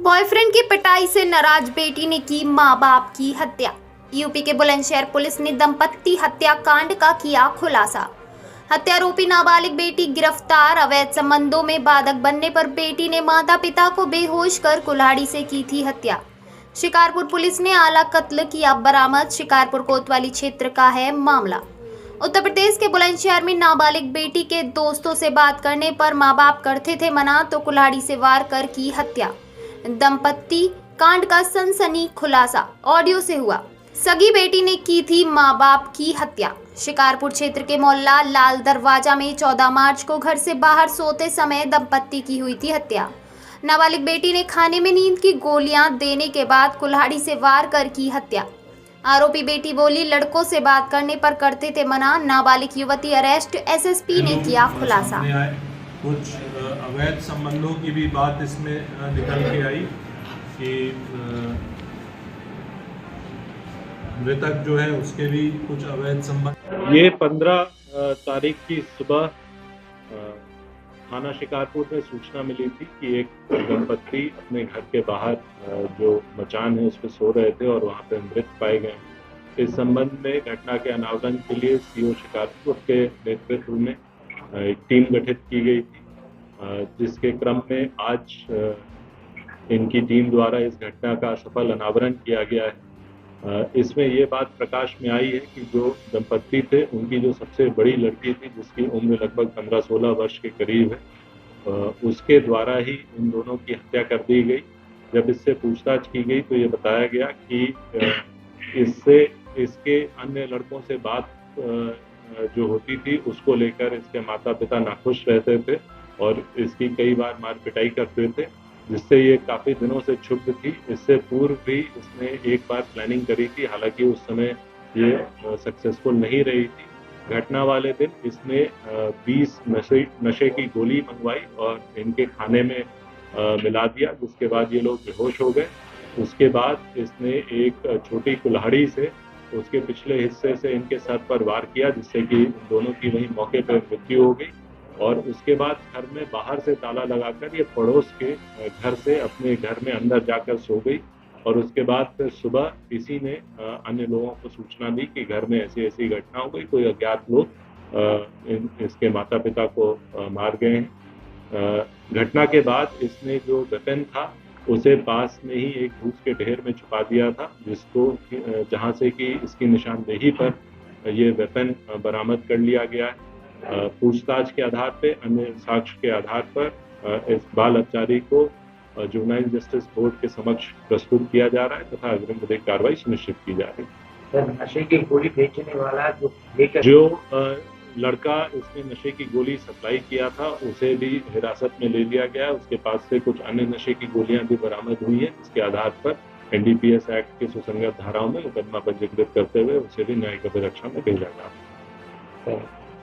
Boyfriend की पिटाई से नाराज बेटी ने की मां बाप की हत्या। यूपी के बुलंदशहर पुलिस ने दंपत्ति हत्याकांड का किया खुलासा। हत्यारोपी नाबालिग बेटी गिरफ्तार। अवैध संबंधों में बाधक बनने पर बेटी ने माता पिता को बेहोश कर कुल्हाड़ी से की थी हत्या। शिकारपुर पुलिस ने आला कत्ल किया बरामद। शिकारपुर कोतवाली क्षेत्र का है मामला। उत्तर प्रदेश के बुलंदशहर में नाबालिग बेटी के दोस्तों से बात करने पर मां बाप करते थे मना तो कुल्हाड़ी से वार कर की हत्या। दंपत्ति कांड का सनसनी खुलासा ऑडियो से हुआ। सगी बेटी ने की थी मां बाप की हत्या। शिकारपुर क्षेत्र के मोहल्ला लाल दरवाजा में 14 मार्च को घर से बाहर सोते समय दंपत्ति की हुई थी हत्या। नाबालिग बेटी ने खाने में नींद की गोलियां देने के बाद कुल्हाड़ी से वार कर की हत्या। आरोपी बेटी बोली, लड़कों से बात करने पर करते थे मना। नाबालिग युवती अरेस्ट। एसएसपी ने किया खुलासा। कुछ अवैध संबंधों की भी बात इसमें निकल के आई कि मृतक जो है उसके भी कुछ अवैध संबंध। ये 15 तारीख की सुबह थाना शिकारपुर में सूचना मिली थी कि एक दंपत्ति अपने घर के बाहर जो मचान है उस पर सो रहे थे और वहां पे मृत पाए गए। इस संबंध में घटना के अनावरण के लिए सीओ शिकारपुर के नेतृत्व में एक टीम गठित की गई थी, जिसके क्रम में आज इनकी टीम द्वारा इस घटना का सफल अनावरण किया गया है। इसमें ये बात प्रकाश में आई है कि जो दंपत्ति थे उनकी जो सबसे बड़ी लड़की थी, जिसकी उम्र लगभग 15-16 वर्ष के करीब है, उसके द्वारा ही इन दोनों की हत्या कर दी गई। जब इससे पूछताछ की गई तो ये बताया गया कि इसके अन्य लड़कों से बात जो होती थी उसको लेकर इसके माता पिता नाखुश रहते थे और इसकी कई बार मार पिटाई करते थे, जिससे ये काफी दिनों से क्षुब्ध थी। इससे पूर्व भी इसने एक बार प्लानिंग करी थी, हालांकि उस समय ये सक्सेसफुल नहीं रही थी। घटना वाले दिन इसने 20 नशे की गोली मंगवाई और इनके खाने में मिला दिया, जिसके बाद ये लोग बेहोश हो गए। उसके बाद इसने एक छोटी कुल्हाड़ी से उसके पिछले हिस्से से इनके सर पर वार किया, जिससे कि दोनों की वहीं मौके पर मृत्यु हो गई। और उसके बाद घर में बाहर से ताला लगाकर ये पड़ोस के घर से अपने घर में अंदर जाकर सो गई। और उसके बाद फिर सुबह किसी ने अन्य लोगों को सूचना दी कि घर में ऐसी ऐसी घटना हो गई, कोई अज्ञात लोग इसके माता पिता को मार गए हैं। घटना के बाद इसने जो वेपन था उसे पास में ही एक भूस के ढेर में छुपा दिया था, जिसको जहां से कि इसकी निशानदेही पर ये वेपन बरामद कर लिया गया है। पूछताछ के आधार पे, अन्य साक्ष्य के आधार पर इस बाल अपचारी को जुवेनाइल जस्टिस बोर्ड के समक्ष प्रस्तुत किया जा रहा है तथा अग्रिम विधिक कार्रवाई सुनिश्चित की जा रही है। नशे की गोली बेचने वाला जो लड़का इसने नशे की गोली सप्लाई किया था उसे भी हिरासत में ले लिया गया है। उसके पास से कुछ अन्य नशे की गोलियां भी बरामद हुई है, जिसके आधार पर एनडीपीएस एक्ट के सुसंगत धाराओं में मुकदमा पंजीकृत करते हुए उसे भी न्यायिक अभिरक्षा में भेजा गया है।